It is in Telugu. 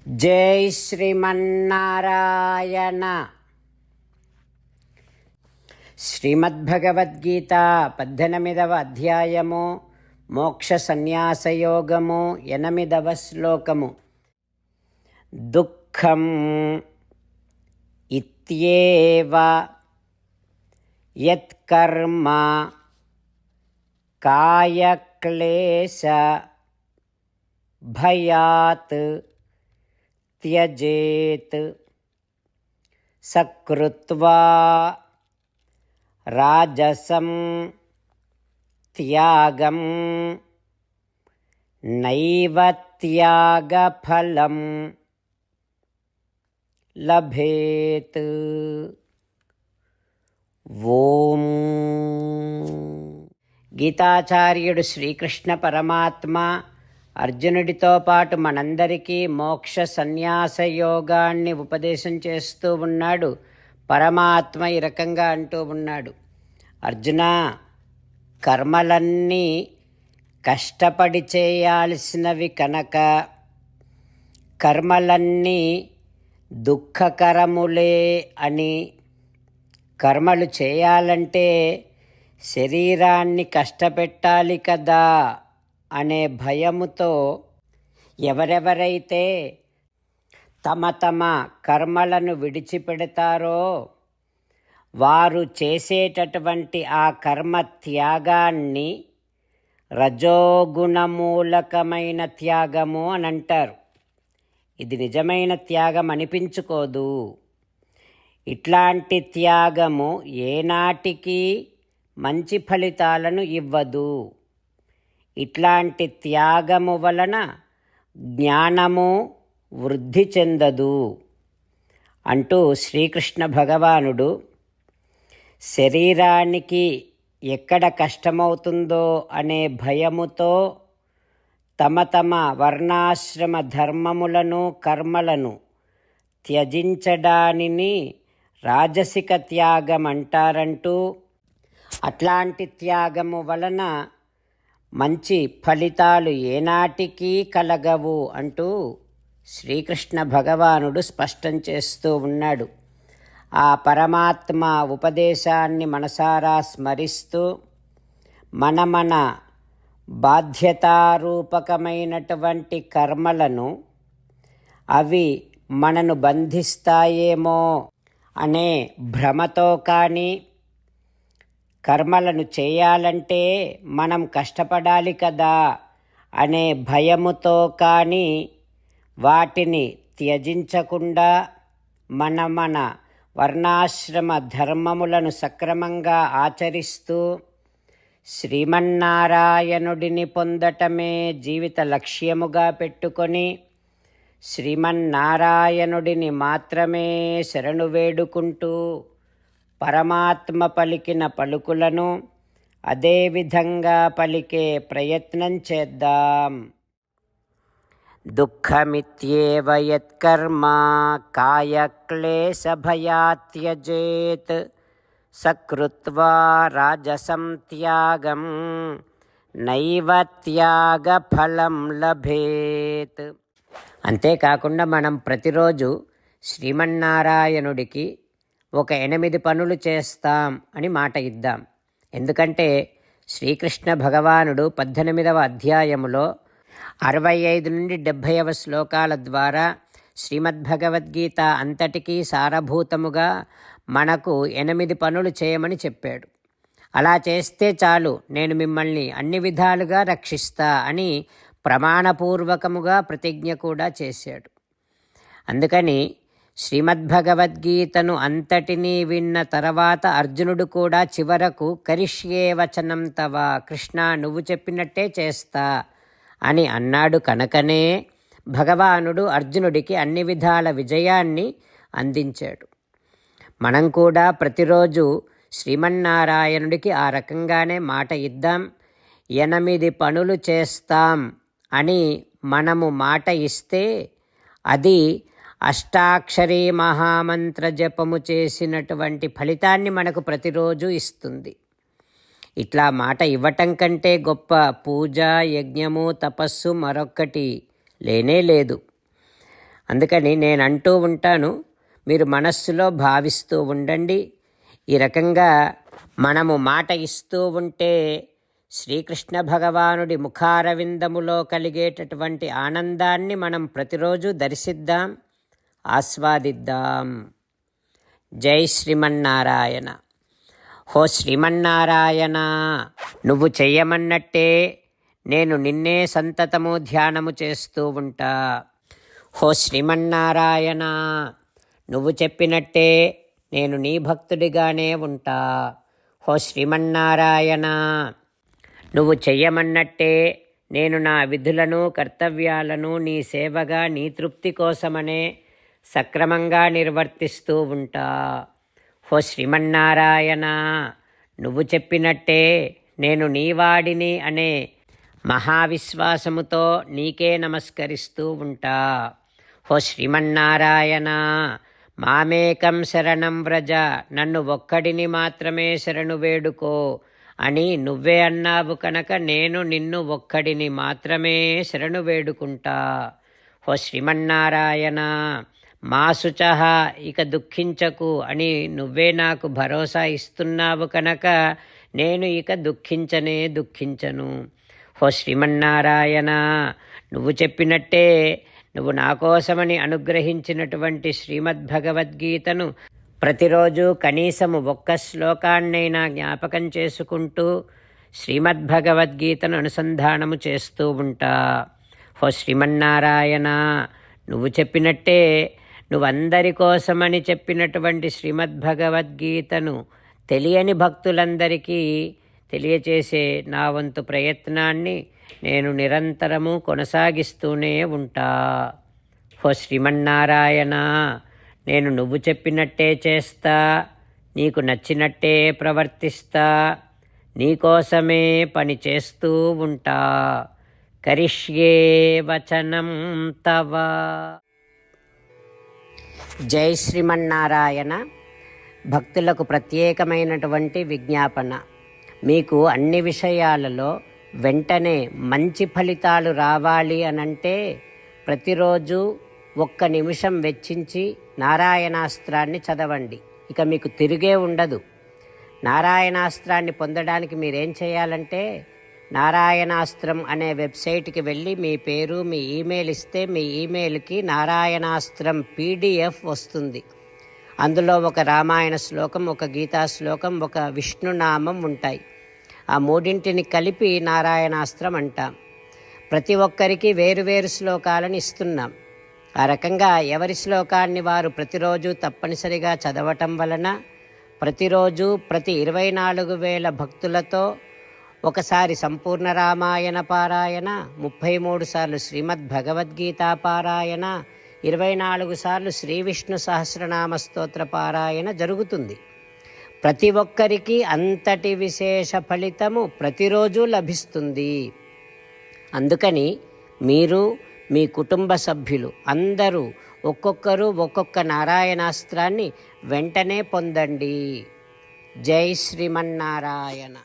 జై శ్రీమన్నారాయణ. శ్రీమద్భగవద్గీత 18వ అధ్యాయము మోక్ష సన్యాసయోగము 8వ శ్లోకము. దుఃఖం ఇత్యేవ యత్కర్మ కాయక్లేశ భయాత్ త్యజేత్ సకృత్వా రాజసం త్యాగం నైవ త్యాగఫలం లభేత్. ఓం. గీతాచార్యుడు శ్రీకృష్ణ పరమాత్మ అర్జునుడితో పాటు మనందరికీ మోక్ష సన్యాస యోగాన్ని ఉపదేశం చేస్తూ ఉన్నాడు. పరమాత్మ ఈ రకంగా అంటూ ఉన్నాడు, అర్జున, కర్మలన్నీ కష్టపడి చేయాల్సినవి కనుక కర్మలన్నీ దుఃఖకరములే అని, కర్మలు చేయాలంటే శరీరాన్ని కష్టపెట్టాలి కదా అనే భయముతో ఎవరెవరైతే తమ తమ కర్మలను విడిచిపెడతారో వారు చేసేటటువంటి ఆ కర్మ త్యాగాన్ని రజోగుణమూలకమైన త్యాగము అని అంటారు. ఇది నిజమైన త్యాగం అనిపించుకోదు. ఇట్లాంటి త్యాగము ఏనాటికి మంచి ఫలితాలను ఇవ్వదు. ఇట్లాంటి త్యాగము వలన జ్ఞానము వృద్ధి చెందదు అంటూ శ్రీకృష్ణ భగవానుడు శరీరానికి ఎక్కడ కష్టమవుతుందో అనే భయముతో తమ తమ వర్ణాశ్రమ ధర్మములను కర్మలను త్యజించడానిని రాజసిక త్యాగం అంటారంటూ, అట్లాంటి త్యాగము వలన మంచి ఫలితాలు ఏనాటికి కలగవు అంటూ శ్రీకృష్ణ భగవానుడు స్పష్టం చేస్తూ ఉన్నాడు. ఆ పరమాత్మ ఉపదేశాన్ని మనసారా స్మరిస్తూ మన బాధ్యతారూపకమైనటువంటి కర్మలను అవి మనను బంధిస్తాయేమో అనే భ్రమతో కానీ, కర్మలను చేయాలంటే మనం కష్టపడాలి కదా అనే భయముతో కానీ వాటిని త్యజించకుండా మన వర్ణాశ్రమ ధర్మములను సక్రమంగా ఆచరిస్తూ శ్రీమన్నారాయణుడిని పొందటమే జీవిత లక్ష్యముగా పెట్టుకొని శ్రీమన్నారాయణుడిని మాత్రమే శరణు వేడుకుంటూ పరమాత్మ పలికిన పలుకులను అదేవిధంగా పలికే ప్రయత్నం చేద్దాం. దుఃఖమిత్యేవ యత్కర్మ కాయక్లేశభయాత్ త్యజేత్ సకృత్వా రాజసం త్యాగం నైవ త్యాగఫలం లభేత్. అంతేకాకుండా మనం ప్రతిరోజు శ్రీమన్నారాయణుడికి ఒక 8 పనులు చేస్తాం అని మాట ఇద్దాం. ఎందుకంటే శ్రీకృష్ణ భగవానుడు 18వ అధ్యాయములో 65 నుండి 70వ శ్లోకాల ద్వారా శ్రీమద్భగవద్గీత అంతటికీ సారభూతముగా మనకు 8 పనులు చేయమని చెప్పాడు. అలా చేస్తే చాలు, నేను మిమ్మల్ని అన్ని విధాలుగా రక్షిస్తా అని ప్రమాణపూర్వకముగా ప్రతిజ్ఞ కూడా చేశాడు. అందుకని శ్రీమద్భగవద్గీతను అంతటినీ విన్న తర్వాత అర్జునుడు కూడా చివరకు కరిష్యే వచనం తవ, కృష్ణ నువ్వు చెప్పినట్టే చేస్తా అని అన్నాడు. కనుకనే భగవానుడు అర్జునుడికి అన్ని విధాల విజయాన్ని అందించాడు. మనం కూడా ప్రతిరోజు శ్రీమన్నారాయణుడికి ఆ రకంగానే మాట ఇద్దాం. 8 పనులు చేస్తాం అని మనము మాట ఇస్తే అది అష్టాక్షరీ మహామంత్ర జపము చేసినటువంటి ఫలితాన్ని మనకు ప్రతిరోజు ఇస్తుంది. ఇట్లా మాట ఇవ్వటం కంటే గొప్ప పూజ, యజ్ఞము, తపస్సు మరొక్కటి లేనే లేదు. అందుకని నేను అంటూ ఉంటాను, మీరు మనస్సులో భావిస్తూ ఉండండి. ఈ రకంగా మనము మాట ఇస్తూ ఉంటే శ్రీకృష్ణ భగవానుడి ముఖారవిందములో కలిగేటటువంటి ఆనందాన్ని మనం ప్రతిరోజు దర్శిద్దాం, ఆస్వాదిద్దాం. జై శ్రీమన్నారాయణ. హో శ్రీమన్నారాయణ, నువ్వు చెయ్యమన్నట్టే నేను నిన్నే సంతతము ధ్యానము చేస్తూ ఉంటా. హో శ్రీమన్నారాయణ, నువ్వు చెప్పినట్టే నేను నీ భక్తుడిగానే ఉంటా. హో శ్రీమన్నారాయణ, నువ్వు చెయ్యమన్నట్టే నేను నా విధులను కర్తవ్యాలను నీ సేవగా నీ తృప్తి కోసమనే సక్రమంగా నిర్వర్తిస్తూ ఉంటా. హో శ్రీమన్నారాయణ, నువ్వు చెప్పినట్టే నేను నీవాడిని అనే మహావిశ్వాసముతో నీకే నమస్కరిస్తూ ఉంటా. హో శ్రీమన్నారాయణ, మామేకం శరణం వ్రజ, నన్ను ఒక్కడిని మాత్రమే శరణు వేడుకో అని నువ్వే అన్నావు కనుక నేను నిన్ను ఒక్కడిని మాత్రమే శరణు వేడుకుంటా. హో శ్రీమన్నారాయణ, మా శుచః, ఇక దుఃఖించకు అని నువ్వే నాకు భరోసా ఇస్తున్నావు కనుక నేను ఇక దుఃఖించను. హో శ్రీమన్నారాయణ, నువ్వు చెప్పినట్టే నువ్వు నా కోసమని అనుగ్రహించినటువంటి శ్రీమద్భగవద్గీతను ప్రతిరోజు కనీసము ఒక్క శ్లోకాన్నైనా జ్ఞాపకం చేసుకుంటూ శ్రీమద్భగవద్గీతను అనుసంధానము చేస్తూ ఉంటా. హో శ్రీమన్నారాయణ, నువ్వు చెప్పినట్టే నువ్వందరి కోసమని చెప్పినటువంటి శ్రీమద్భగవద్గీతను తెలియని భక్తులందరికీ తెలియచేసే నా వంతు ప్రయత్నాన్ని నేను నిరంతరము కొనసాగిస్తూనే ఉంటా. హో శ్రీమన్నారాయణ, నేను నువ్వు చెప్పినట్టే చేస్తా, నీకు నచ్చినట్టే ప్రవర్తిస్తా, నీకోసమే పని చేస్తూ ఉంటా. కరిష్యే వచనం తవ. జై శ్రీమన్నారాయణ. భక్తులకు ప్రత్యేకమైనటువంటి విజ్ఞాపన. మీకు అన్ని విషయాలలో వెంటనే మంచి ఫలితాలు రావాలి అనంటే ప్రతిరోజు 1 నిమిషం వెచ్చించి నారాయణాస్త్రాన్ని చదవండి. ఇక మీకు తిరిగే ఉండదు. నారాయణాస్త్రాన్ని పొందడానికి మీరేం చేయాలంటే నారాయణాస్త్రం అనే వెబ్సైట్కి వెళ్ళి మీ పేరు మీ ఈమెయిల్ ఇస్తే మీ ఈమెయిల్కి నారాయణాస్త్రం PDF వస్తుంది. అందులో ఒక రామాయణ శ్లోకం, ఒక గీతా శ్లోకం, ఒక విష్ణునామం ఉంటాయి. ఆ మూడింటిని కలిపి నారాయణాస్త్రం అంటాం. ప్రతి ఒక్కరికి వేరువేరు శ్లోకాలను ఇస్తున్నాం. ఆ రకంగా ఎవరి శ్లోకాన్ని వారు ప్రతిరోజు తప్పనిసరిగా చదవటం వలన ప్రతిరోజు ప్రతి 24,000 భక్తులతో ఒకసారి సంపూర్ణ రామాయణ పారాయణ, 33 సార్లు శ్రీమద్భగవద్గీత పారాయణ, 24 సార్లు శ్రీ విష్ణు సహస్రనామ స్తోత్ర పారాయణ జరుగుతుంది. ప్రతి ఒక్కరికి అంతటి విశేష ఫలితము ప్రతిరోజు లభిస్తుంది. అందుకని మీరు మీ కుటుంబ సభ్యులు అందరూ ఒక్కొక్కరు ఒక్కొక్క నారాయణాస్త్రాన్ని వెంటనే పొందండి. జై శ్రీమన్నారాయణ.